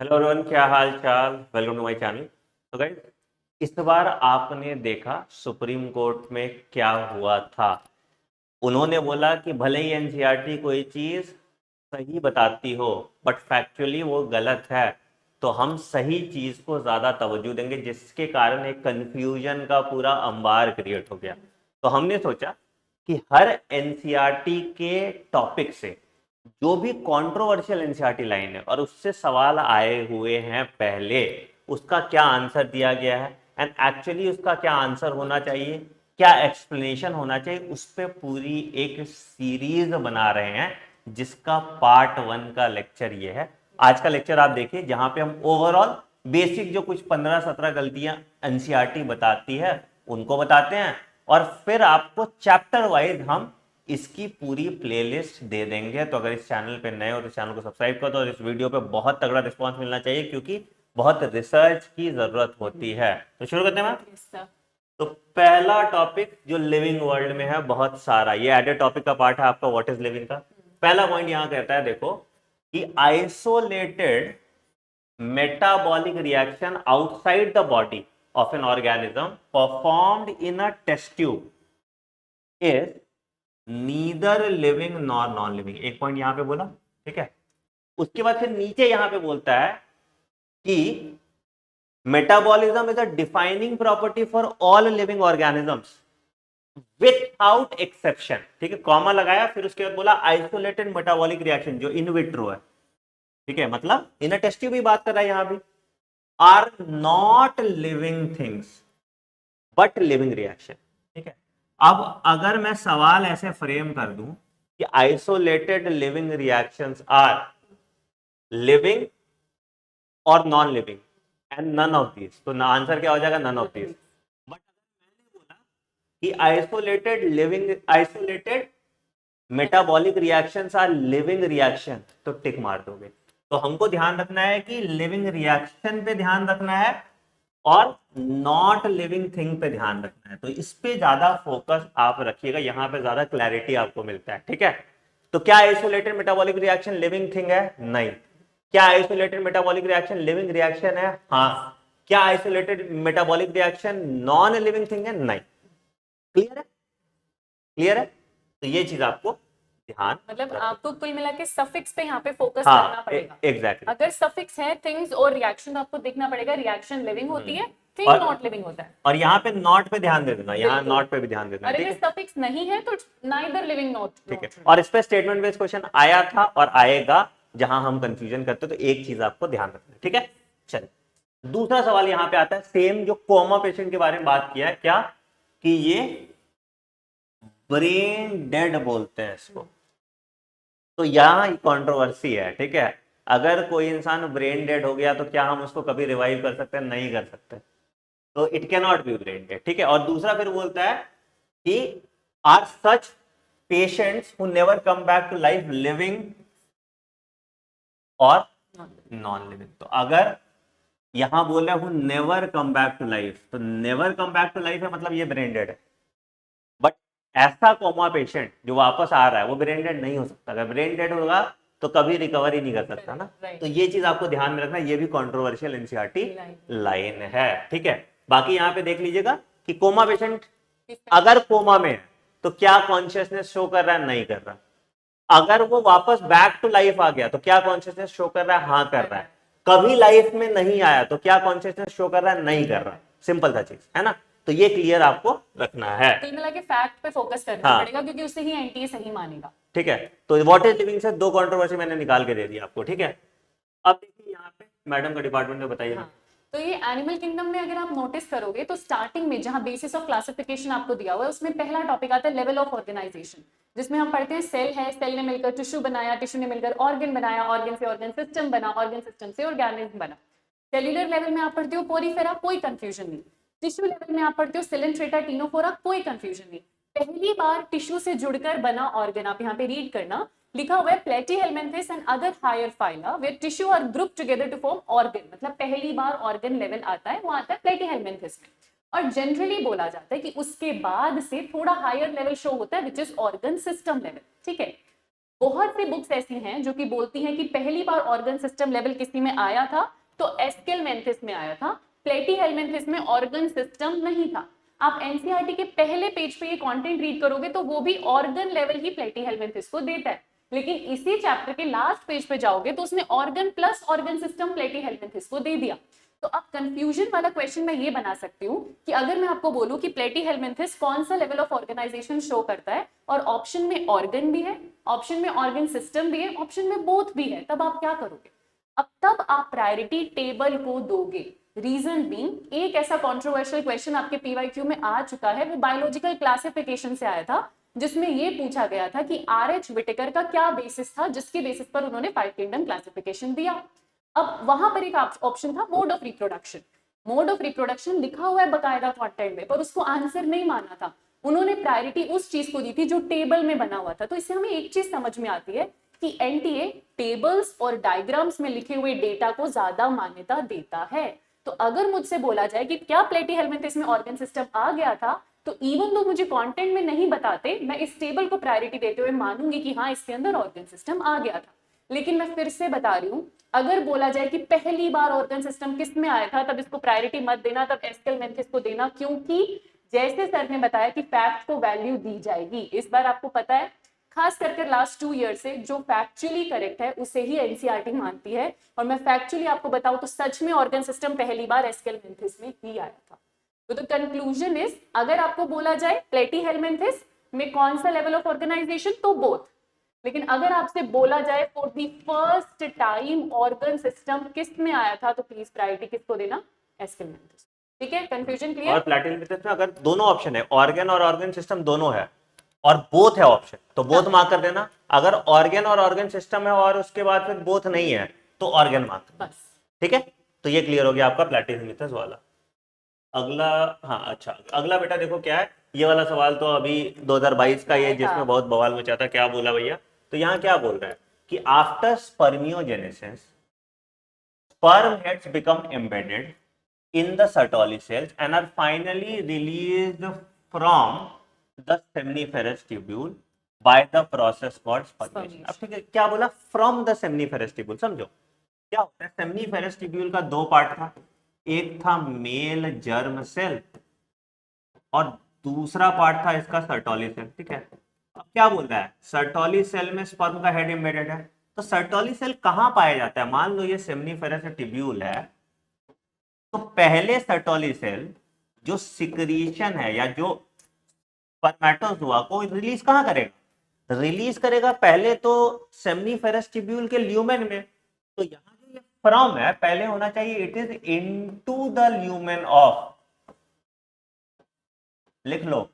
Hello everyone, क्या हाल चाल। Welcome to my channel. तो गाइस, इस बार आपने देखा सुप्रीम कोर्ट में क्या हुआ था। उन्होंने बोला कि भले ही एनसीईआरटी कोई चीज सही बताती हो बट फैक्चुअली वो गलत है, तो हम सही चीज को ज्यादा तवज्जो देंगे, जिसके कारण एक कंफ्यूजन का पूरा अंबार क्रिएट हो गया। तो हमने सोचा कि हर एनसीईआरटी के टॉपिक से जो भी कंट्रोवर्शियल एनसीईआरटी लाइन है और उससे सवाल आए हुए हैं पहले, उसका क्या आंसर दिया गया है एंड एक्चुअली उसका क्या आंसर होना चाहिए, क्या एक्सप्लेनेशन होना चाहिए, उस पर पूरी एक सीरीज बना रहे हैं, जिसका पार्ट 1 का लेक्चर ये है। आज का लेक्चर आप देखिए, जहां पे हम ओवरऑल बेसिक जो कुछ 15-17 गलतियां एनसीईआरटी बताती है उनको बताते हैं, और फिर आपको चैप्टर वाइज हम इसकी पूरी प्लेलिस्ट दे देंगे। तो अगर इस चैनल पे नए हो तो चैनल को सब्सक्राइब कर दो, और इस वीडियो पे बहुत तगड़ा रिस्पांस मिलना चाहिए क्योंकि बहुत रिसर्च की जरूरत होती है। तो शुरू करते हैं मैम। तो पहला टॉपिक जो लिविंग वर्ल्ड में है, बहुत सारा ये एडेड टॉपिक का पार्ट है आपका, व्हाट इज लिविंग का। पहला पॉइंट यहां कहता है, देखो कि isolated metabolic reaction outside the body of an organism performed in a test tube is neither living nor non living. एक पॉइंट यहां पे बोला, ठीक है। उसके बाद फिर नीचे यहां पे बोलता है कि metabolism is a defining property for all living organisms without exception, ठीक है, कॉमा लगाया, फिर उसके बाद बोला आइसोलेटेड मेटाबॉलिक रिएक्शन जो इन विट्रो है, ठीक है, मतलब इन टेस्ट ट्यूब भी बात कर रहा है यहां भी, are not living things but living reaction, ठीक है। अब अगर मैं सवाल ऐसे फ्रेम कर दूं कि isolated living reactions are living और non living and none of these, तो आंसर क्या हो जाएगा, नन ऑफ दीज। बट अगर मैंने बोला कि isolated metabolic reactions are living reaction, तो टिक मार दोगे। तो हमको ध्यान रखना है कि लिविंग रिएक्शन पे ध्यान रखना है और नॉट लिविंग थिंग पे ध्यान रखना है। तो इस पे ज्यादा फोकस आप रखिएगा, यहां पे ज्यादा क्लैरिटी आपको मिलता है, ठीक है। तो क्या isolated metabolic reaction living thing है? नहीं। क्या isolated metabolic reaction living reaction है? हाँ। क्या isolated metabolic reaction non living thing है? नहीं। क्लियर है? क्लियर है? तो ये चीज आपको ध्यान, मतलब आपको कुल मिला के सफिक्स पे यहाँ पे फोकस हाँ, करना पड़ेगा। एग्जैक्टली। अगर सफिक्स है थिंग्स और रिएक्शन, तो आपको देखना पड़ेगा रिएक्शन लिविंग होती है, थिंग और नॉट लिविंग होता है। और यहाँ पे नॉट पे ध्यान दे देना, यहाँ बिल्कुल। नॉट पे भी ध्यान देना, और ठीक अगर है। सफिक्स नहीं है तो नाइदर लिविंग नॉट, ठीक है, और इस पे स्टेटमेंट बेस्ड क्वेश्चन आया था और आएगा, जहां हम कंफ्यूजन करते हैं, तो एक चीज आपको ध्यान रखना है, ठीक है। चलिए, दूसरा सवाल यहां पे आता है, सेम जो कोमा पेशेंट के बारे में बात किया है, क्या कि ये ब्रेन डेड बोलते हैं इसको। तो यहां कंट्रोवर्सी है, ठीक है। अगर कोई इंसान ब्रेन डेड हो गया तो क्या हम उसको कभी रिवाइव कर सकते हैं? नहीं कर सकते। तो it can not be brain dead, ठीक है। और दूसरा फिर बोलता है कि are such patients who never come back to life living और नॉन लिविंग। तो अगर यहां बोल रहे हूं never come back to life, तो never come back to life है, मतलब ये ब्रेन डेड है। बट ऐसा कोमा पेशेंट जो वापस आ रहा है वो ब्रेन डेड नहीं हो सकता। अगर ब्रेन डेड होगा तो कभी रिकवर ही नहीं कर सकता ना। तो ये चीज आपको ध्यान में रखना, ये भी कंट्रोवर्शियल एनसीईआरटी लाइन है, ठीक है। बाकी यहाँ पे देख लीजिएगा कि कोमा पेशेंट अगर कोमा में है तो क्या कॉन्शियसनेस शो कर रहा है? नहीं कर रहा। अगर वो वापस बैक टू लाइफ आ गया तो क्या कॉन्शियसनेस शो कर रहा है? हाँ कर रहा है। कभी लाइफ में नहीं आया तो क्या कॉन्शियसनेस शो कर रहा है? नहीं कर रहा। सिंपल सा चीज है ना। तो ये क्लियर आपको रखना है। कुल मिला के फैक्ट पे फोकस करना पड़ेगा, क्योंकि उससे ही एनटीए सही मानेगा। ठीक है। तो व्हाट इज लिविंग से दो कंट्रोवर्सी मैंने निकाल के दे दी आपको, ठीक है। अब देखिए यहाँ पे मैडम का डिपार्टमेंट में बताइए। हाँ, तो ये एनिमल किंगडम में अगर आप नोटिस करोगे तो स्टार्टिंग में जहां बेसिस ऑफ क्लासिफिकेशन आपको दिया हुआ है, उसमें पहला टॉपिक आता है लेवल ऑफ ऑर्गेनाइजेशन, जिसमें हम पढ़ते हैं सेल है, सेल ने मिलकर टिश्यू बनाया, टिश्यू ने मिलकर ऑर्गन बनाया, ऑर्गन से ऑर्गन सिस्टम बना, ऑर्गन सिस्टम से ऑर्गेनिज्म बना। सेल्यूलर लेवल में आप पढ़ते हो पोरीफेरा, कोई कंफ्यूजन नहीं। टिश्यू लेवल में आप पढ़ते हो सिलेंट्रेटा, टीनोफोरा, कोई कंफ्यूजन नहीं। पहली बार टिश्यू से जुड़कर बना ऑर्गन, आप यहाँ पे रीड करना, लिखा हुआ है platyhelminthes and other higher phyla where tissue are group together to form organ. मतलब पहली बार ऑर्गन लेवल आता है, वो आता है प्लेटीहेल्मिन्थेस में। और जनरली बोला जाता है कि उसके बाद से थोड़ा हायर लेवल शो होता है, which is organ system level, ठीक है। बहुत सी बुक्स ऐसी हैं जो कि बोलती हैं कि पहली बार ऑर्गन सिस्टम लेवल किसी में आया था तो एस्केलमेंथिस में आया था, प्लेटीहेलमिन्थिस में ऑर्गन सिस्टम नहीं था। आप एनसीईआरटी के पहले पेज पे ये कंटेंट रीड करोगे तो वो भी ऑर्गन लेवल ही प्लेटीहेलमिन्थिस को देता है, लेकिन इसी चैप्टर के लास्ट पेज पे जाओगे तो उसने ऑर्गन प्लस ऑर्गन सिस्टम प्लेटीहेलमिन्थिस को दे दिया। तो अब कंफ्यूजन वाला क्वेश्चन मैं ये बना सकती हूँ कि अगर मैं आपको बोलूँ कि प्लेटीहेलमिन्थिस कौन सा लेवल ऑफ ऑर्गेनाइजेशन शो करता है और ऑप्शन में ऑर्गन भी है, ऑप्शन में ऑर्गन सिस्टम भी है, ऑप्शन में बोथ भी है, तब आप क्या करोगे? अब तब आप प्रायोरिटी टेबल को दोगे। रीजन बीइंग, एक ऐसा कंट्रोवर्शियल क्वेश्चन आपके पीवाईक्यू में आ चुका है, वो बायोलॉजिकल क्लासिफिकेशन से आया था, जिसमें ये पूछा गया था कि आरएच विटेकर का क्या बेसिस था जिसके बेसिस पर उन्होंने 5 किंगडम क्लासिफिकेशन दिया। अब वहां पर एक ऑप्शन था mode of reproduction. Mode of reproduction लिखा हुआ है बकायदा कंटेंट में, पर उसको आंसर नहीं माना था। उन्होंने प्रायोरिटी उस चीज को दी थी जो टेबल में बना हुआ था। तो इससे हमें एक चीज समझ में आती है कि एनटीए टेबल्स और डायग्राम्स में लिखे हुए डेटा को ज्यादा मान्यता देता है। तो अगर मुझसे बोला जाए कि क्या प्लेटीहेलमिन्थिस में ऑर्गन सिस्टम आ गया था, तो इवन दो मुझे कंटेंट में नहीं बताते, मैं इस टेबल को प्रायोरिटी देते हुए मानूंगी कि हाँ इसके अंदर ऑर्गन सिस्टम आ गया था। लेकिन मैं फिर से बता रही हूँ, अगर बोला जाए कि पहली बार ऑर्गन सिस्टम किस में आया था, तब इसको प्रायोरिटी मत देना, तब एस्केलमेंथिस को देना, क्योंकि जैसे सर ने बताया कि फैक्ट को वैल्यू दी जाएगी। इस बार आपको पता है, खास करके लास्ट 2 ईयर से जो फैक्चुअली करेक्ट है उसे ही एनसीईआरटी मानती है। और मैं फैक्चुअली आपको बताऊं तो सच में ऑर्गन सिस्टम पहली बार एस्केलमेंथिस में ही आया था। तो द कंक्लूजन इज, अगर आपको बोला जाए प्लेटीहेलमिन्थिस में कौन सा लेवल ऑफ ऑर्गेनाइजेशन, तो बोथ। लेकिन अगर आपसे बोला जाए for the first time organ system किस में आया था, तो प्लीज प्रायोरिटी किसको देना? एस्केलमेंथिस। ठीक है, कंफ्यूजन और क्लियर? प्लेटीहेलमिन्थिस में अगर दोनों ऑप्शन है, ऑर्गन और ऑर्गन सिस्टम दोनों है और बोथ है ऑप्शन, तो बोथ मार्क कर देना। अगर ऑर्गन और ऑर्गन सिस्टम है और उसके बाद फिर बोथ नहीं है तो ऑर्गन मार्क कर देना। बस। ठीक है, तो ये क्लियर हो गया आपका प्लेटीहेलमिन्थिस वाला। अगला, हाँ अच्छा, अगला बेटा देखो क्या है, ये वाला सवाल तो अभी 2022 का ये जिसमें बहुत बवाल मचा था। क्या बोला भैया? तो यहाँ क्या बोल रहा है कि after spermiogenesis sperm heads become embedded in the Sertoli cells and are finally released from the seminiferous tubule by the process called spermation। अब ठीक है, क्या बोला? From the seminiferous tubule. समझो क्या होता है। सेमनीफेरस ट्यूब्यूल का 2 पार्ट था, एक था मेल जर्म सेल और दूसरा पार्ट था इसका सर्टोली सेल। ठीक है, अब क्या बोल रहा है, सर्टोली सेल में स्पर्म का हेड एम्बेडेड है। तो सर्टोली सेल कहां पाया जाता है? मान लो ये सेमनीफेरस ट्यूब्यूल है, तो पहले सर्टोली सेल जो सिक्रीशन है या जो स्पर्मेटोजोआ को रिलीज कहां करेगा? रिलीज करेगा पहले तो सेमनीफेरस ट्यूब्यूल के ल्यूमेन में। तो यहां जो ये फ्रॉम है पहले होना चाहिए it is into the lumen of, लिख लो,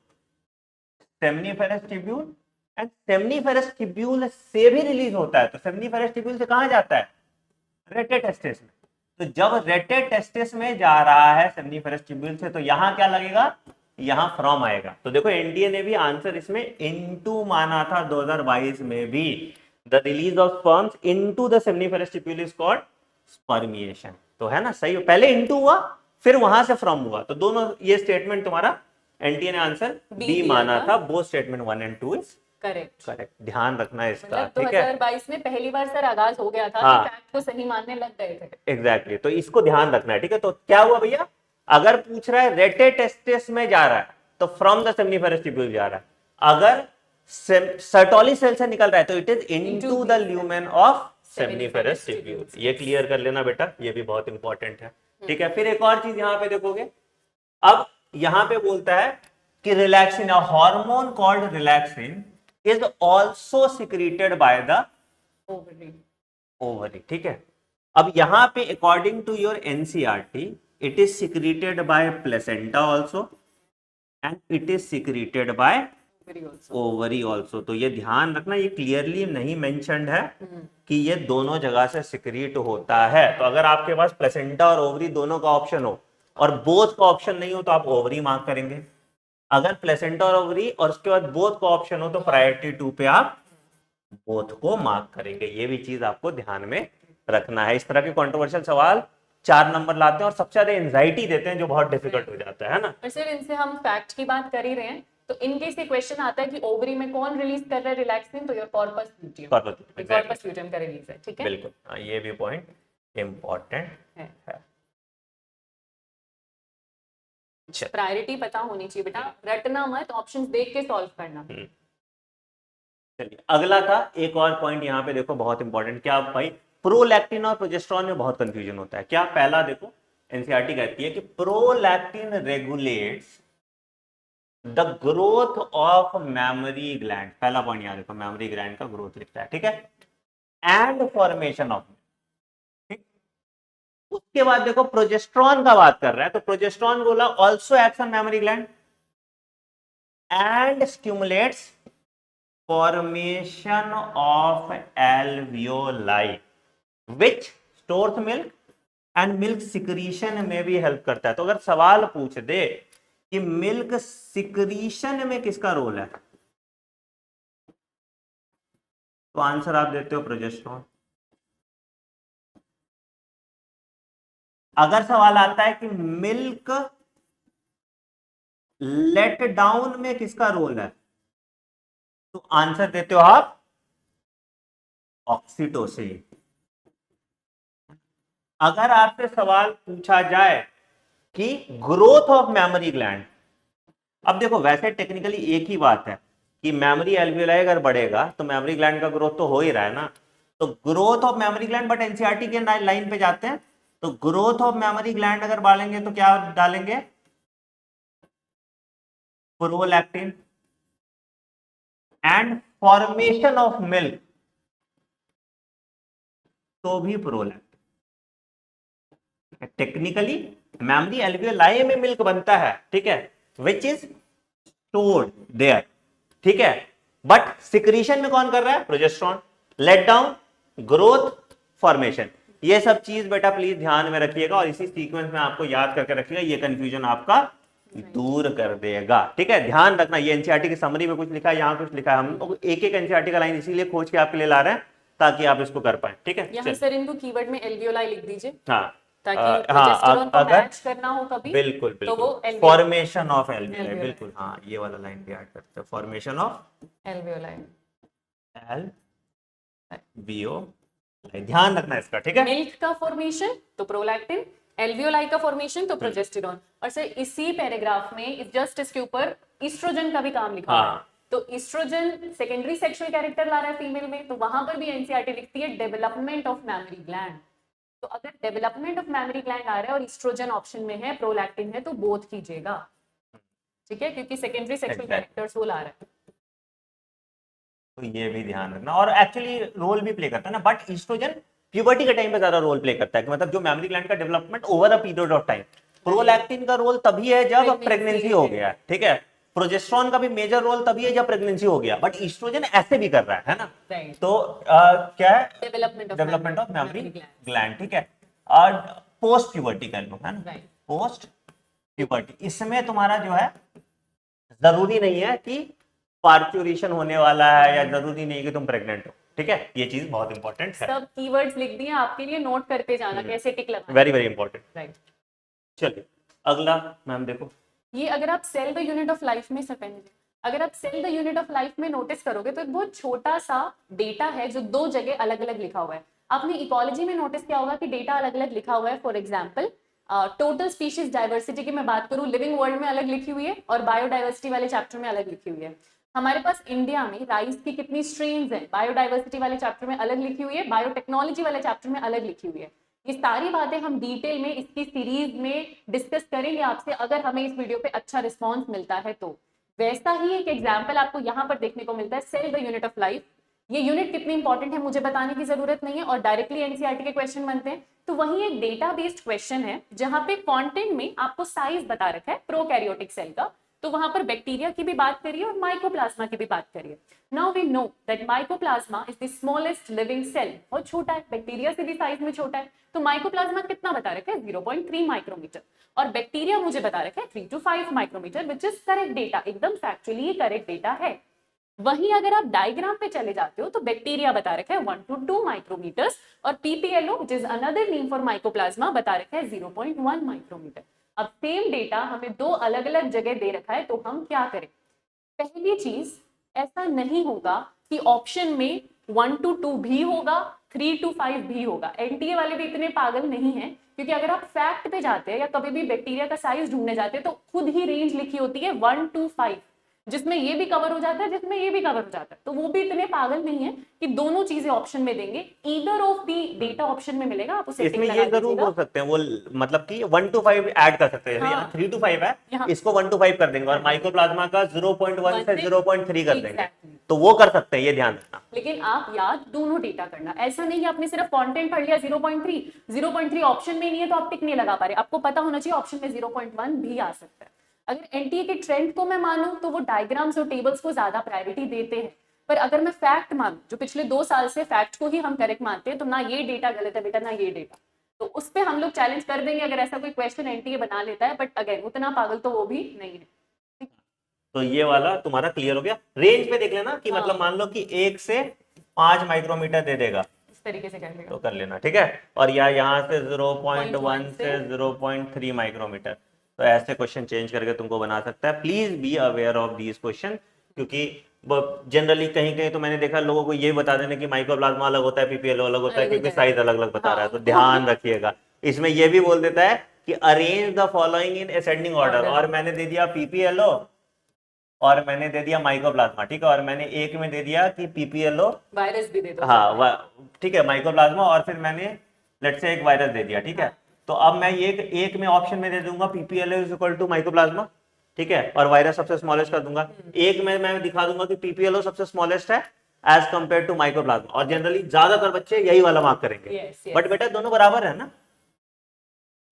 seminiferous tubule. And seminiferous tubule से भी रिलीज होता है, तो सेमनीफेरस ट्यूब्यूल से कहां जाता है? रेटे टेस्टिस में। तो जब रेटे टेस्टिस में जा रहा है सेमनीफेरस ट्यूब्यूल से, तो यहां क्या लगेगा? यहां फ्रॉम आएगा। तो देखो एनटीए ने भी आंसर इसमें इनटू माना था 2022 में भी। The release of sperms into the seminiferous tubule is called spermiation. तो है ना सही, पहले इनटू हुआ फिर वहां से फ्रॉम हुआ। तो दोनों ये स्टेटमेंट तुम्हारा एनटीए ने आंसर बी माना था। बोथ स्टेटमेंट 1 और 2 इज करेक्ट। ध्यान रखना है इसका। मतलब ठीक है, 2022 में पहली बार सर आगाज हो गया था हाँ, कि फैक्ट को सही मानने लग गए थे। एग्जैक्टली तो इसको ध्यान रखना है। ठीक है, तो क्या हुआ भैया, अगर पूछ रहा है रेटे टेस्टिस में जा रहा है तो फ्रॉम द सेमनीफेरस ट्यूब्यूल जा रहा है। अगर सर्टोली सेल से निकल रहा है तो it is into the lumen of seminiferous tubule. ये क्लियर कर लेना बेटा, ये भी बहुत इंपॉर्टेंट है। ठीक है, फिर एक और चीज यहां पे देखोगे, अब यहां पे बोलता है कि relaxin, a hormone called relaxin is also secreted by the ovary. ठीक है, अब यहां पे according to your NCERT it is secreted by placenta also and it is secreted by ovary also. तो ये ध्यान रखना, ये क्लियरली नहीं मेंशन्ड है कि ये दोनों जगह से सिक्रीट होता है। तो अगर आपके पास प्लेसेंटा और ओवरी दोनों का ऑप्शन हो और बोथ का ऑप्शन नहीं हो तो आप ओवरी मार्क करेंगे। अगर प्लेसेंटा और ओवरी और उसके बाद बोथ का ऑप्शन हो तो प्रायोरिटी 2 पे आप बोथ को मार्क करेंगे। ये भी चीज आपको ध्यान में रखना है। इस तरह के कंट्रोवर्शियल सवाल 4 नंबर लाते हैं और सबसे ज्यादा एंजाइटी देते हैं, जो बहुत डिफिकल्ट हो जाता है ना। और सर इनसे हम फैक्ट की बात कर ही रहे हैं, तो इनकेस ये क्वेश्चन आता है कि ओवरी में कौन रिलीज कर रहा है रिलैक्सिन, तो your corpus luteum, corpus luteum का रिलीज है, ठीक है। बिल्कुल, हाँ, ये भी पॉइंट इम्पोर्टेंट है। प्रायोरिटी पता होनी चाहिए बेटा, रटना मत, ऑप्शंस देख के सॉल्व करना। चलिए अगला था एक और पॉइंट यहाँ पे देखो बहुत इंपॉर्टेंट, क्या भाई प्रोलैक्टिन और प्रोजेस्टेरॉन में बहुत कंफ्यूजन होता है। क्या पहला देखो एनसीईआरटी कहती है कि prolactin regulates the growth of memory gland, पहला पॉइंट यहाँ देखो मेमोरी ग्लैंड का ग्रोथ लिखता है, ठीक है, एंड फॉर्मेशन ऑफ, उसके बाद देखो प्रोजेस्टेरॉन का बात कर रहा है, तो प्रोजेस्टेरॉन बोला also acts on memory gland and stimulates formation of alveoli which stores milk and milk secretion में भी हेल्प करता है। तो अगर सवाल पूछ दे कि मिल्क सिक्रीशन में किसका रोल है, तो आंसर आप देते हो प्रोजेस्टेरॉन। अगर सवाल आता है कि मिल्क लेट डाउन में किसका रोल है, तो आंसर देते हो आप ऑक्सीटोसिन। अगर आपसे सवाल पूछा जाए कि ग्रोथ ऑफ मेमोरी ग्लैंड, अब देखो वैसे टेक्निकली एक ही बात है कि मेमोरी एल्वियोलाई अगर बढ़ेगा तो मेमोरी ग्लैंड का ग्रोथ तो हो ही रहा है ना, तो growth of memory gland, but NCERT के लाइन पे जाते हैं तो ग्रोथ ऑफ मेमोरी ग्लैंड अगर बढ़ेंगे तो क्या डालेंगे, prolactin and formation of milk, तो भी प्रोलैक्टिन। टेक्निकली मेमोरी एल्वियोलाई में मिल्क बनता है, ठीक है, विच इज स्टोर्ड देयर, ठीक है, बट सिक्रीशन में कौन कर रहा है, progesterone. Let down, growth, formation, ये सब चीज बेटा प्लीज ध्यान में रखिएगा और इसी सीक्वेंस में आपको याद करके रखिएगा, ये कंफ्यूजन आपका दूर कर देगा, ठीक है। ध्यान रखना, ये एनसीईआरटी की समरी में कुछ लिखा है, यहाँ कुछ लिखा है, हम एक एक एनसीईआरटी का लाइन इसीलिए खोज के आपके लिए ला रहे हैं ताकि आप इसको कर पाए, ठीक है। यहाँ सर इनको कीवर्ड में एल्वियोलाई लिख दीजिए, हाँ ताकि प्रोजेस्टेरॉन को मैच करना हो कभी, बिल्कुल तो वो फॉर्मेशन ऑफ एल्वियोलाई, बिल्कुल हाँ, ये वाला लाइन भी ऐड करते हैं, फॉर्मेशन ऑफ एल्वियोलाई, एल्वियोलाई, ध्यान रखना इसका, ठीक है। मिल्क का फॉर्मेशन तो प्रोलैक्टिन, एल्वियोलाई का फॉर्मेशन तो प्रोजेस्टेरॉन। और सर इसी पैराग्राफ में जस्ट इसके ऊपर ईस्ट्रोजन का भी काम लिखा हुआ है, तो ईस्ट्रोजन सेकेंडरी सेक्सुअल कैरेक्टर ला रहा है फीमेल में, तो वहां पर भी एनसीईआरटी लिखती है डेवलपमेंट ऑफ मेमोरी ग्लैंड। तो अगर डेवलपमेंट ऑफ मेमोरी ग्लैंड आ रहा है और ईस्ट्रोजन ऑप्शन में है, प्रोलैक्टिन है, तो बोथ कीजिएगा, ठीक है, क्योंकि सेकेंडरी सेक्सुअल कैरेक्टर्स वो ला रहा है। तो ये भी ध्यान रखना, और एक्चुअली रोल भी प्ले करता है ना, बट ईस्ट्रोजन प्यूबर्टी के टाइम पे ज्यादा रोल प्ले करता है, कि मतलब जो मेमोरी ग्लैंड का development over a period of time. Prolactin का रोल तभी है जब प्रेगनेंसी हो गया, ठीक है। प्रोजेस्टेरॉन का भी मेजर रोल तभी है जब प्रेगनेंसी हो गया, बट ईस्ट्रोजन ऐसे भी कर रहा है ना। तो क्या है, डेवलपमेंट ऑफ मेमोरी ग्लैंड, ठीक है, और पोस्ट प्यूबर्टी कर लो, है ना, पोस्ट प्यूबर्टी। इसमें तुम्हारा जो है जरूरी नहीं है कि पार्चुरेशन होने वाला है, या जरूरी नहीं कि तुम प्रेग्नेंट हो, ठीक है, ये चीज बहुत इंपॉर्टेंट है। सब कीवर्ड्स लिख दिए आपके लिए, नोट करके जाना कैसे टिक लगाना, वेरी वेरी इंपॉर्टेंट, राइट। चलिए अगला मैम देखो, ये अगर आप cell the unit of life में अगर आप cell the unit of life में नोटिस करोगे तो एक बहुत छोटा सा डेटा है जो दो जगह अलग अलग लिखा हुआ है। आपने इकोलॉजी में नोटिस किया होगा कि डेटा अलग अलग लिखा हुआ है। For example total species diversity की मैं बात करूं, लिविंग वर्ल्ड में अलग लिखी हुई है और बायोडाइवर्सिटी वाले चैप्टर में अलग लिखी हुई है। हमारे पास इंडिया में राइस की कितनी स्ट्रेन्स हैं, बायोडाइवर्सिटी वाले चैप्टर में अलग लिखी हुई है, बायोटेक्नोलॉजी वाले चैप्टर में अलग लिखी हुई है। ये सारी बातें हम डिटेल में इसकी सीरीज में डिस्कस करेंगे आपसे, अगर हमें इस वीडियो पे अच्छा रिस्पॉन्स मिलता है तो। वैसा ही एक एग्जाम्पल आपको यहाँ पर देखने को मिलता है, cell the unit of life. ये यूनिट कितनी इंपॉर्टेंट है मुझे बताने की जरूरत नहीं है, और डायरेक्टली एनसीईआरटी के क्वेश्चन बनते हैं। तो वही एक डेटा बेस्ड क्वेश्चन है जहां पे कंटेंट में आपको साइज बता रखा है प्रोकैरियोटिक सेल का, तो वहां पर बैक्टीरिया की भी बात करिए और माइकोप्लाज्मा की भी बात करिए। Now we know that mycoplasma is the smallest living cell, बहुत छोटा है, बैक्टीरिया से भी साइज में छोटा है। तो माइकोप्लाज्मा कितना बता रखा है, 0.3 माइक्रोमीटर, और बैक्टीरिया मुझे बता रखा है 3 to 5 micrometer, which is correct data, एकदम फैक्चुअली करेक्ट डेटा है। वहीं अगर आप डायग्राम पे चले जाते हो तो बैक्टीरिया बता रखा है 1 to 2 माइक्रोमीटर्स, और PPLO which is another name for mycoplasma बता रखा है 0.1 माइक्रोमीटर। अब सेम डेटा हमें दो अलग अलग जगह दे रखा है, तो हम क्या करें, पहली चीज, ऐसा नहीं होगा कि ऑप्शन में 1 to 2 भी होगा, 3 to 5 भी होगा। एनटीए वाले भी इतने पागल नहीं है, क्योंकि अगर आप फैक्ट पे जाते हैं या कभी भी बैक्टीरिया का साइज ढूंढने जाते हैं तो खुद ही रेंज लिखी होती है 1 to 5, जिसमें ये भी कवर हो जाता है, जिसमें ये भी कवर हो जाता है। तो वो भी इतने पागल नहीं है कि दोनों चीजें ऑप्शन में देंगे। Either of the data option में मिलेगा, आप उसे इसमें ये जरूर बोल सकते हैं वो, मतलब कि 1 to 5 ऐड कर सकते हैं। यहाँ 3 to 5 है, इसको 1 to 5 कर देंगे और माइकोप्लाज्मा का 0.1 से 0.3 कर देंगे, तो वो कर सकते हैं, ये ध्यान रखना। लेकिन आप याद दोनों डेटा करना, ऐसा नहीं कि आपने सिर्फ कंटेंट पढ़ लिया 0.3 ऑप्शन में नहीं है तो आप टिक नहीं लगा पा रहे। आपको पता होना चाहिए ऑप्शन में 0.1 भी आ सकता है। अगर एनटीए के ट्रेंड को मैं मानूं तो वो डायग्राम्स और टेबल्स को ज्यादा प्रायोरिटी देते हैं, पर अगर मैं फैक्ट मानूं, जो पिछले 2 साल से फैक्ट को ही हम करेक्ट मानते हैं, तो ना ये डेटा गलत है बेटा, ना ये डेटा, तो उस पर हम लोग चैलेंज कर देंगे अगर ऐसा कोई क्वेश्चन एनटीए बना लेता है। बट अगेन उतना पागल तो वो भी नहीं है। तो ये वाला तुम्हारा क्लियर हो गया। रेंज पे देख लेना कि मतलब मान लो कि 1 से 5 माइक्रोमीटर दे देगा, इस तरीके से कर लेगा तो कर लेना, ठीक है। और या यहाँ से 0.1 से 0.3 माइक्रोमीटर, तो ऐसे क्वेश्चन चेंज करके तुमको बना सकता है। Please be aware of these question, क्योंकि जनरली कहीं कहीं तो मैंने देखा लोगों को ये बता देना कि माइक्रोप्लाज्मा अलग होता है, पीपीएलओ अलग होता है, क्योंकि साइज अलग अलग बता रहा है, तो ध्यान रखिएगा। इसमें ये भी बोल देता है कि arrange the following in ascending order, और मैंने दे दिया पीपीएलओ और मैंने दे दिया माइकोप्लाज्मा, ठीक है, और मैंने एक में दे दिया कि पीपीएलओ वायरस भी दे दो, हाँ ठीक है, माइकोप्लाज्मा, और फिर मैंने लेट्स से एक वायरस दे दिया, ठीक है। तो अब मैं ये एक में ऑप्शन में दे दूंगा PPLO is equal to mycoplasma, ठीक है, और वायरस सबसे स्मॉलेस्ट कर दूंगा। एक में मैं दिखा दूंगा कि पीपीएलओ सबसे स्मॉलेस्ट है एज कंपेयर टू माइकोप्लाज्मा, और जनरली ज्यादातर बच्चे यही वाला मार्क करेंगे। बट बेटा दोनों बराबर है ना,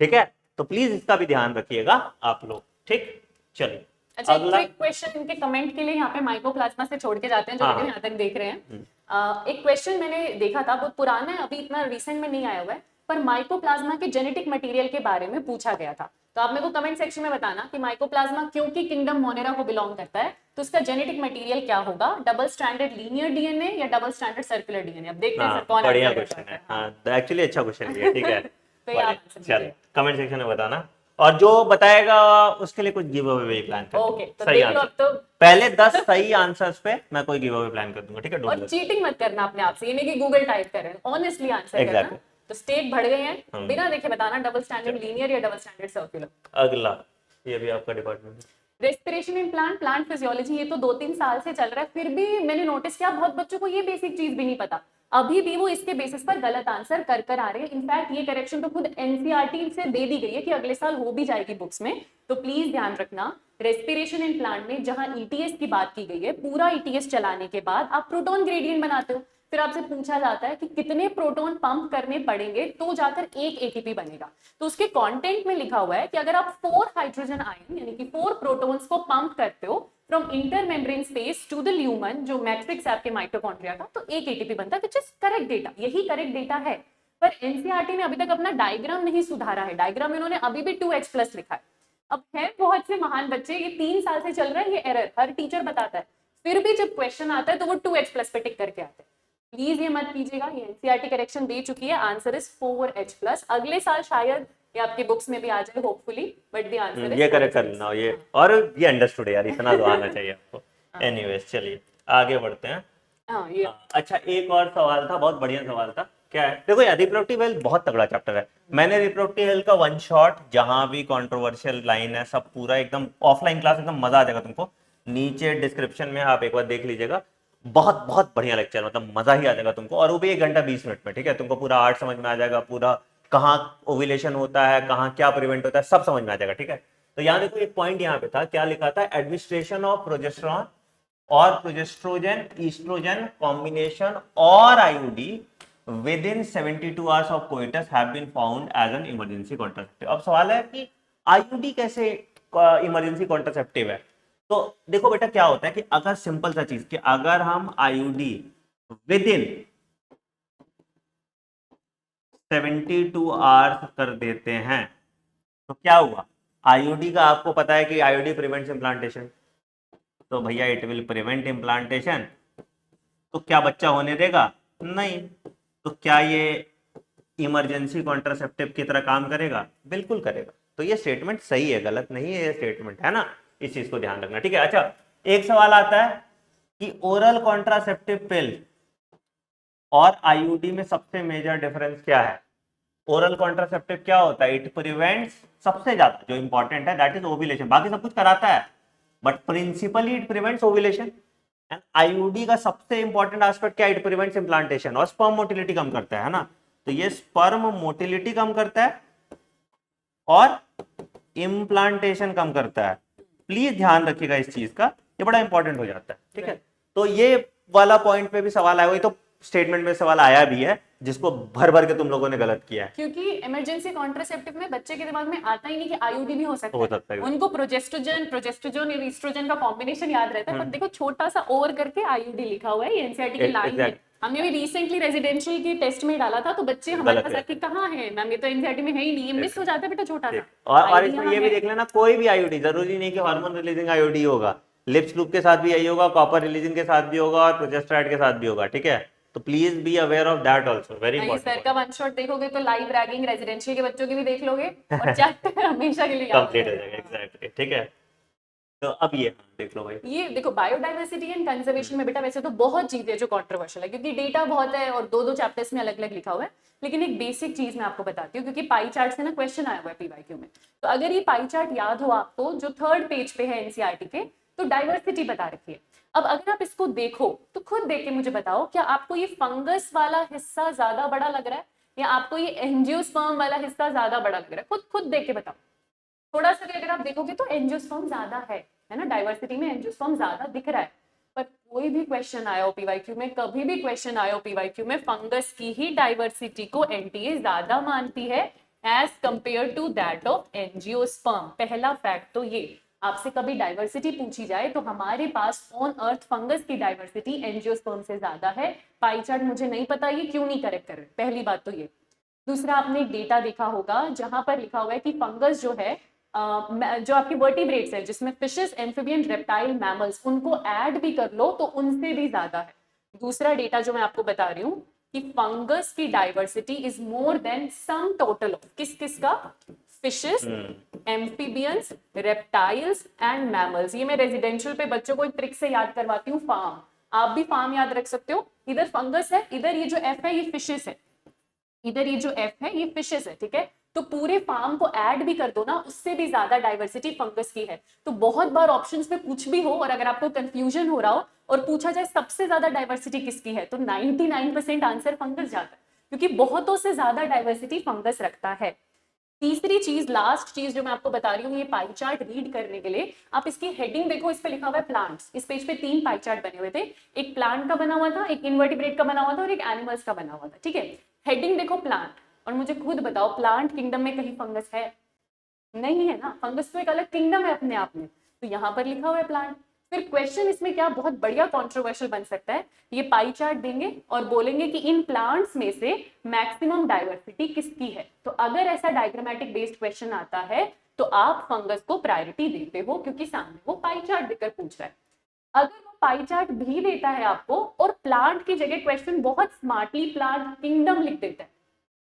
ठीक है, तो प्लीज इसका भी ध्यान रखिएगा आप लोग, ठीक। चलिए अच्छा, अगला एक क्वेश्चन इनके कमेंट के लिए यहाँ पे माइकोप्लाज्मा से छोड़ के जाते हैं, जो हाँ। वीडियो यहाँ तक देख रहे हैं। एक क्वेश्चन मैंने देखा था, बहुत पुराना है, अभी इतना रिसेंट में नहीं आया हुआ है, पर माइकोप्लाज्मा के जेनेटिक मटेरियल के बारे में पूछा गया था। तो आप मेरे को कमेंट सेक्शन में बताना कि माइकोप्लाज्मा क्योंकि किंगडम मोनेरा को बिलोंग करता है, तो उसका जेनेटिक मटेरियल क्या होगा, डबल स्टैंडर्ड लीनियर डीएनए या डबल स्टैंडर्ड सर्कुलर डीएनए। अब देखते हैं सर कौन बढ़िया आंसर क्वेश्चन करता है, हाँ एक्चुअली अच्छा क्वेश्चन है, ठीक है। तो ये आप आंसर चल कीजिए। कमेंट सेक्शन में बताना, और जो बताएगा उसके लिए कुछ गिव अवे प्लान कर ओके, तो सही देख लो आंसर, अब तो। पहले 10 सही आंसर्स पे मैं कोई गिव अवे प्लान कर दूंगा, ठीक है। ढूंढ और लो चीटिंग मत करना अपने आप से, ये नहीं कि गूगल टाइप कर रहे हैं, ऑनेस्टली आंसर करना। Exactly. तो स्टेट बढ़ गए हैं, बिना देखे बताना, डबल स्टैंडर्ड लीनियर या डबल स्टैंडर्ड सर्कुलर। अगला, ये भी आपका डिपार्टमेंट है। Respiration in plant, plant physiology, ये तो 2-3 साल से चल रहा है, फिर भी मैंने नोटिस किया बहुत बच्चों को ये बेसिक चीज भी नहीं पता, अभी भी वो इसके बेसिस पर गलत आंसर कर आ रहे हैं। इनफैक्ट ये करेक्शन तो खुद एनसीईआरटी से दे दी गई है कि अगले साल हो भी जाएगी बुक्स में। तो प्लीज ध्यान रखना, रेस्पिरेशन इन प्लांट में जहां ईटीएस की बात की गई है, पूरा ईटीएस चलाने के बाद आप प्रोटॉन ग्रेडियंट बनाते हो, फिर आपसे पूछा जाता है कि कितने प्रोटॉन पंप करने पड़ेंगे तो जाकर एक एटीपी बनेगा। तो उसके कंटेंट में लिखा हुआ है कि अगर आप 4 हाइड्रोजन आयन यानी कि 4 प्रोटॉन्स को पंप करते हो from intermembrane space to the lumen, जो मैट्रिक्स आपके माइटोकॉन्ड्रिया का, तो एक एटीपी बनता है, विच इज करेक्ट डेटा, यही करेक्ट डेटा है। पर एनसीईआरटी ने अभी तक अपना डायग्राम नहीं सुधारा है, डायग्राम इन्होंने अभी भी 2H+ लिखा है। अब है बहुत से महान बच्चे, ये 3 साल से चल रहा है ये एरर, हर टीचर बताता है, फिर भी जब क्वेश्चन आता है तो वो 2H+ पे टिक करके आते हैं। प्लीज ये मत कीजिएगा, ये एनसीईआरटी करेक्शन दे चुकी है, आंसर इज 4H+। अगले साल शायद ये आपकी बुक्स में भी आ जाए hopefully, but the answer is ये करेक्ट कर लेना, ये और ये अंडरस्टूड है यार, इतना तो आना चाहिए आपको। एनीवेज चलिए आगे बढ़ते हैं। हाँ ये अच्छा एक और सवाल था, बहुत बढ़िया सवाल था। क्या है, देखो यार रिप्रोडक्टिव हेल्थ बहुत तगड़ा चैप्टर है। मैंने रिप्रोडक्टिव हेल्थ का 1 शॉट, जहां भी कंट्रोवर्शियल लाइन है सब पूरा एकदम ऑफलाइन क्लास, एकदम मजा आ जाएगा तुमको, नीचे डिस्क्रिप्शन में आप एक बार देख लीजिएगा। बहुत बहुत बढ़िया लेक्चर, मतलब मजा ही आ जाएगा तुमको, और वो भी 1 घंटा 20 मिनट में, ठीक है। तुमको पूरा आर्ट समझ में आ जाएगा, पूरा कहाँ ओव्यूलेशन होता है, कहाँ क्या प्रिवेंट होता है, सब समझ में आ जाएगा, ठीक है। तो यहाँ देखो एक पॉइंट यहाँ पे था, क्या लिखा था, एडमिनिस्ट्रेशन ऑफ प्रोजेस्टेरॉन और प्रोजेस्ट्रोजन ईस्ट्रोजन कॉम्बिनेशन और IUD within 72 hours of coitus have been found as an emergency contraceptive। अब सवाल है कि आईयूडी कैसे इमरजेंसी कॉन्ट्रासेप्टिव है। तो देखो बेटा क्या होता है कि अगर सिंपल सा चीज कि अगर हम आईयूडी विदिन 72 आवर्स कर देते हैं तो क्या हुआ, आईयूडी का आपको पता है कि आईयूडी प्रिवेंट्स इम्प्लांटेशन, तो भैया इट विल प्रिवेंट इम्प्लांटेशन, तो क्या बच्चा होने देगा, नहीं। तो क्या ये इमरजेंसी कॉन्ट्रासेप्टिव की तरह काम करेगा, बिल्कुल करेगा। तो ये स्टेटमेंट सही है, गलत नहीं है ये स्टेटमेंट, है ना, इस चीज को ध्यान रखना, ठीक है। अच्छा एक सवाल आता है कि ओरल कॉन्ट्रासेप्टिव पिल और आईयूडी में सबसे मेजर डिफरेंस क्या है। ओरल कॉन्ट्रासेप्टिव क्या होता है, इट प्रिवेंट्स, सबसे ज्यादा जो इंपॉर्टेंट है दैट इज ओव्यूलेशन, बाकी सब कुछ कराता है but principally it prevents ovulation. And IUD का सबसे इंपॉर्टेंट एस्पेक्ट क्या है, इट प्रिवेंट्स इम्प्लांटेशन और स्पर्म मोटिलिटी कम करता है ना। तो ये स्पर्म मोटिलिटी कम करता है और इम्प्लांटेशन कम करता है। प्लीज ध्यान रखिएगा इस चीज का, ये बड़ा इंपॉर्टेंट हो जाता है, ठीक है। तो ये वाला पॉइंट पे भी सवाल आया, वही तो स्टेटमेंट में सवाल आया भी है जिसको भर भर के तुम लोगों ने गलत किया है। क्योंकि इमरजेंसी कॉन्ट्रासेप्टिव में बच्चे के दिमाग में आता ही नहीं कि आईयूडी भी हो सकता हो सकता है। उनको प्रोजेस्टेरोन और एस्ट्रोजन का कॉम्बिनेशन याद रहता है, पर देखो छोटा सा ओवर करके आईयूडी लिखा हुआ है, ये एनसीईआरटी की लाइन है। हमने भी रिसेंटली रेजिडेंशियल की टेस्ट में डाला था, तो बच्चे हमारे पास आके कहाँ है मैम, ये तो एनसीईआरटी में है ही नहीं, ये मिस हो जाता है बेटा छोटा सा। और इसमें ये भी देख लेना, कोई भी आईयूडी, जरूरी नहीं कि हार्मोन रिलीजिंग आईयूडी होगा, लिप्स लूप के साथ भी यही होगा, कॉपर रिलीजिंग के साथ भी होगा और प्रोजेस्टेराइड के साथ भी होगा, ठीक है। तो please be aware of that also, very important. Sir का वन शॉट देखोगे तो लाइव रैगिंग रेजिडेंशियल के बच्चों की भी देख लोगे और चैप्टर हमेशा के लिए कंप्लीट हो जाएगा, एग्जैक्टली, ठीक है। तो अब ये देख लो भाई, ये देखो बायोडाइवर्सिटी एंड कंजर्वेशन में बेटा वैसे तो बहुत चीजें जो कंट्रोवर्शियल है, क्योंकि डेटा बहुत है और दो चैप्टर्स में अलग अलग लिखा हुआ है, लेकिन एक बेसिक चीज मैं आपको बताती हूँ, क्योंकि पाई चार्ट से ना क्वेश्चन आया हुआ है पीवाईक्यू में। तो अगर ये पाई चार्ट याद हो आपको, जो 3rd पेज पे है एनसीईआरटी के, तो डाइवर्सिटी बता रखी है। अब अगर आप इसको देखो तो खुद देख के मुझे बताओ, क्या आपको ये फंगस वाला हिस्सा ज्यादा बड़ा लग रहा है या आपको ये एंजियोस्पर्म वाला हिस्सा ज्यादा बड़ा लग रहा है? खुद देख के बताओ। थोड़ा सा भी अगर आप देखोगे तो एंजियोस्पर्म ज्यादा है ना, डाइवर्सिटी में एंजियोस्पर्म ज्यादा दिख रहा है। पर कोई भी क्वेश्चन आया हो पीवाईक्यू में, कभी भी क्वेश्चन आया हो पीवाईक्यू में, फंगस की ही डाइवर्सिटी को एनटीए ज्यादा मानती है as compare to that of angiosperm. पहला फैक्ट तो ये, आपसे कभी डाइवर्सिटी पूछी जाए तो हमारे पास ऑन अर्थ फंगस की डाइवर्सिटी एंजियोस्पर्म से ज्यादा है। पाई चार्ट मुझे नहीं पता ये क्यों नहीं करेक्ट कर रहे, पहली बात तो ये। दूसरा, आपने डेटा देखा होगा जहां पर लिखा हुआ है कि फंगस जो है जो आपकी वर्टिब्रेट्स है, जिसमें फिशेस, एम्फिबियन, रेप्टाइल, मैमल्स, उनको ऐड भी कर लो तो उनसे भी ज्यादा है। दूसरा डेटा जो मैं आपको बता रही हूँ कि फंगस की diversity is more then sum total of किस का, fishes, amphibians, reptiles and mammals. ये मैं रेजिडेंशियल पे बच्चों को एक ट्रिक से याद करवाती हूँ, फार्म। आप भी फार्म याद रख सकते हो, इधर फंगस है, इधर ये जो एफ है ये फिशेस है, इधर ये जो एफ है ये फिशेस है, ठीक है। तो पूरे फार्म को ऐड भी कर दो ना, उससे भी ज्यादा डाइवर्सिटी फंगस की है। तो बहुत बार ऑप्शंस में कुछ भी हो और अगर आपको कंफ्यूजन हो रहा हो और पूछा जाए सबसे ज्यादा डाइवर्सिटी किसकी है, तो 99% आंसर फंगस जाता है, क्योंकि बहुतों से ज्यादा डाइवर्सिटी फंगस रखता है। तीसरी चीज, लास्ट चीज जो मैं आपको बता रही हूँ, ये पाई चार्ट रीड करने के लिए आप इसकी हेडिंग देखो, इस पे लिखा हुआ है प्लांट्स। इस पेज पे 3 पाई चार्ट बने हुए थे, एक प्लांट का बना हुआ था, एक इनवर्टिब्रेट का बना हुआ था और एक एनिमल्स का बना हुआ था, ठीक है। हेडिंग देखो प्लांट, और मुझे खुद बताओ प्लांट किंगडम में कहीं फंगस है? नहीं है ना, फंगस तो एक अलग किंगडम है अपने आप में, तो यहाँ पर लिखा हुआ है प्लांट। फिर क्वेश्चन इसमें क्या बहुत बढ़िया कंट्रोवर्शियल बन सकता है, ये पाई चार्ट देंगे और बोलेंगे कि इन प्लांट्स में से मैक्सिमम डाइवर्सिटी किसकी है। तो अगर ऐसा डायग्रामेटिक बेस्ड क्वेश्चन आता है तो आप फंगस को प्रायोरिटी देते हो, क्योंकि सामने वो पाई चार्ट देकर पूछ रहा है। अगर वो पाई चार्ट भी देता है आपको और प्लांट की जगह क्वेश्चन बहुत स्मार्टली प्लांट किंगडम लिख देता है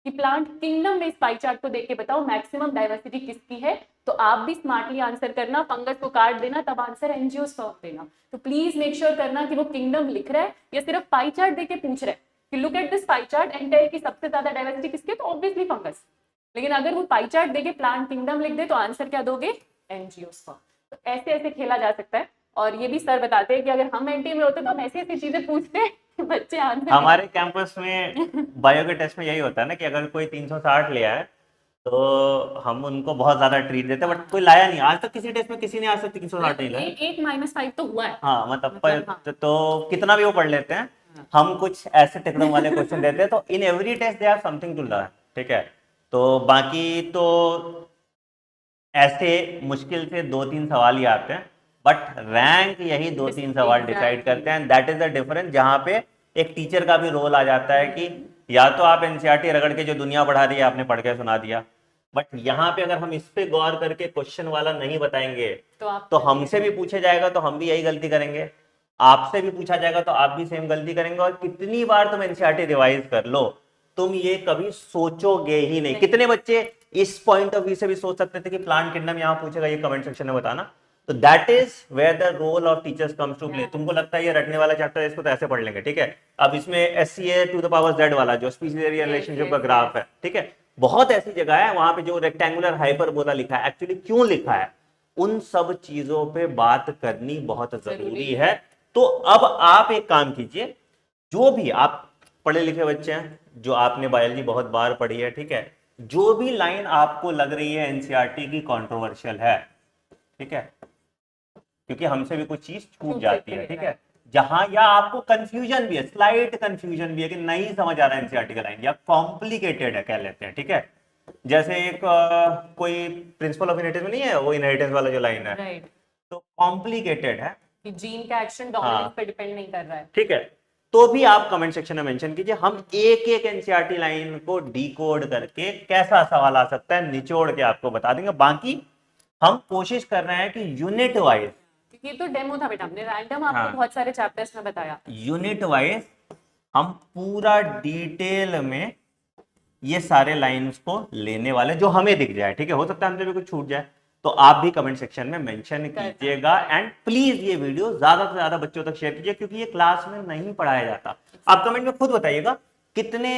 कि प्लांट किंगडम में इस पाई चार्ट को देख के बताओ मैक्सिमम डाइवर्सिटी किसकी है, तो आप भी स्मार्टली आंसर करना, फंगस को काट देना, तब आंसर एंजियोस्पर्म देना। तो प्लीज मेक श्योर करना कि वो किंगडम लिख रहा है या सिर्फ पाई चार्ट देके पूछ रहा है कि look at this pie chart and tell कि सबसे ज्यादा डाइवर्सिटी किसकी है, तो ऑब्वियसली फंगस। लेकिन अगर वो पाई चार्ट देके प्लांट किंगडम लिख दे तो आंसर क्या दोगे, एंजियोस्पर्म। तो ऐसे ऐसे खेला जा सकता है। और ये भी सर बताते हैं कि अगर हम एनटी में होते तो हम ऐसी ऐसी चीजें पूछते हैं कि बच्चे आंसर। हमारे कैंपस में बायो के टेस्ट में यही होता है ना कि अगर कोई 360 लिया है तो हम उनको बहुत ज्यादा ट्रीट देते हैं, बट कोई लाया नहीं आज तक, किसी टेस्ट में किसी ने आज तक 360 नहीं लाया। एक -5 तो हुआ है। हाँ मतलब हाँ। तो कितना भी वो पढ़ लेते हैं, हम कुछ ऐसे टिकड़ों वाले क्वेश्चन देते हैं, तो in every test they have something to learn, ठीक है। तो बाकी तो ऐसे मुश्किल से 2-3 सवाल ही आते हैं, बट रैंक यही 2-3 सवाल डिसाइड करते हैं। दैट इज द डिफरेंस, जहां पे एक टीचर का भी रोल आ जाता है कि या तो आप एनसीईआरटी रगड़ के जो दुनिया बढ़ा रही है आपने पढ़ के सुना दिया, बट यहाँ पे अगर हम इस पे गौर करके क्वेश्चन वाला नहीं बताएंगे तो हमसे भी पूछे जाएगा तो हम भी यही गलती करेंगे, आपसे भी पूछा जाएगा तो आप भी सेम गलती करेंगे। और कितनी बार तुम एनसीईआरटी रिवाइज कर लो, तुम ये कभी सोचोगे ही नहीं। कितने बच्चे इस पॉइंट ऑफ व्यू से भी सोच सकते थे कि प्लांट किंगडम यहाँ पूछेगा, ये कमेंट सेक्शन में बताना। तो that is where the role of teachers comes to play. तुमको लगता है ये रटने वाला चैप्टर है, इसको तो ऐसे पढ़ लेंगे, ठीक है। अब इसमें SCA to the power Z वाला जो स्पीच एरिया रिलेशनशिप का ग्राफ है, ठीक है, बहुत ऐसी जगह है वहां पे जो रेक्टेंगुलर हाइपरबोला लिखा है, एक्चुअली क्यों लिखा है, उन सब चीजों पे बात करनी बहुत जरूरी है। तो अब आप एक काम कीजिए, जो भी आप पढ़े लिखे बच्चे हैं, जो आपने बायोलॉजी बहुत बार पढ़ी है, ठीक है, जो भी लाइन आपको लग रही है एनसीईआरटी की कंट्रोवर्शियल है, ठीक है, क्योंकि हमसे भी कुछ चीज छूट जाती है, ठीक है, जहां या आपको कंफ्यूजन भी है, स्लाइट कंफ्यूजन भी है कि नहीं समझ आ रहा है एनसीईआरटी का लाइन या कॉम्प्लिकेटेड है कह लेते हैं, ठीक है। जैसे एक कोई प्रिंसिपल ऑफ इनहेरिटेंस में नहीं है वो इनहेरिटेंस वाला जो लाइन है, राइट, तो कॉम्प्लिकेटेड है कि जीन का एक्शन डोमिनेंस पे डिपेंड नहीं कर रहा है। ठीक है, तो भी आप कमेंट सेक्शन में मेंशन कीजिए, हम एक एक एनसीईआरटी लाइन को डिकोड करके कैसा सवाल आ सकता है निचोड़ के आपको बता देंगे। बाकी हम कोशिश कर रहे हैं कि यूनिट वाइज, ये तो डेमो था बेटा, हमने रैंडम आपको बहुत सारे चैप्टर्स में बताया। यूनिट वाइज हम पूरा डिटेल में ये सारे लाइंस को लेने वाले जो हमें दिख जाए, ठीक है, हो सकता है हमसे भी कुछ छूट जाए, तो आप भी कमेंट सेक्शन में मेंशन कीजिएगा। एंड प्लीज ये वीडियो ज्यादा से ज्यादा बच्चों तक शेयर कीजिए, क्योंकि ये क्लास में नहीं पढ़ाया जाता। आप कमेंट में खुद बताइएगा कितने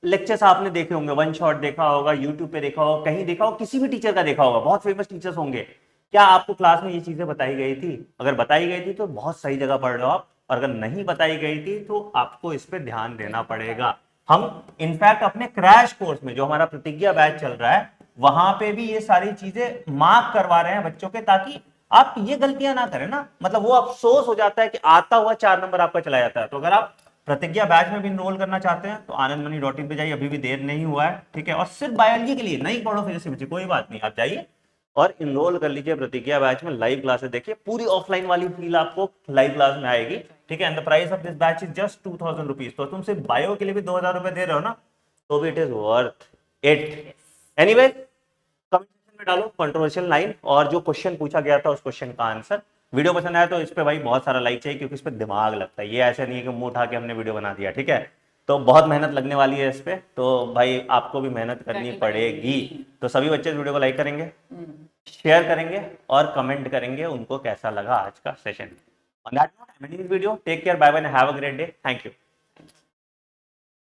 लेक्चर्स आपने देखे होंगे, वन शॉट देखा होगा, यूट्यूब पे देखा होगा, कहीं देखा होगा, किसी भी टीचर का देखा होगा, बहुत फेमस टीचर्स होंगे, क्या आपको क्लास में ये चीजें बताई गई थी? अगर बताई गई थी तो बहुत सही जगह पढ़ रहे हो आप, और अगर नहीं बताई गई थी तो आपको इस पे ध्यान देना पड़ेगा। हम इनफैक्ट अपने क्रैश कोर्स में जो हमारा प्रतिज्ञा बैच चल रहा है वहां पे भी ये सारी चीजें मार्क करवा रहे हैं बच्चों के, ताकि आप ये गलतियां ना करें ना। मतलब वो अफसोस हो जाता है कि आता हुआ 4 नंबर आपका चला जाता है। तो अगर आप प्रतिज्ञा बैच में भी इनरोल करना चाहते हैं तो anandmani.in पे जाइए, अभी भी देर नहीं हुआ है, ठीक है, और सिर्फ बायोलॉजी के लिए नहीं पढ़ो फिर से बच्चे, कोई बात नहीं, आप जाइए और इनरोल कर लीजिए प्रतिज्ञा बैच में, लाइव क्लासेस देखिए, पूरी ऑफलाइन वाली फील आपको लाइव क्लास में आएगी, ठीक है। And the price of this batch is just 2000 rupees. तो तुम सिर्फ बायो के लिए भी 2000 रुपए दे रहे हो ना, तो भी it is worth it. Anyway, comment section में डालो कंट्रोवर्शियल लाइन और जो क्वेश्चन पूछा गया था उस क्वेश्चन का आंसर। वीडियो पसंद आया तो इस पे भाई बहुत सारा लाइक चाहिए, क्योंकि इस पे दिमाग लगता है, ये ऐसे नहीं है कि मुंह उठा के हमने वीडियो बना दिया, ठीक है। तो बहुत मेहनत लगने वाली है इस पे, तो भाई आपको भी मेहनत करनी पड़ेगी। तो सभी बच्चे इस वीडियो को लाइक करेंगे, शेयर करेंगे और कमेंट करेंगे उनको कैसा लगा आज का session. On that note, I am ending this video. Take care, bye bye, have a great day, thank you.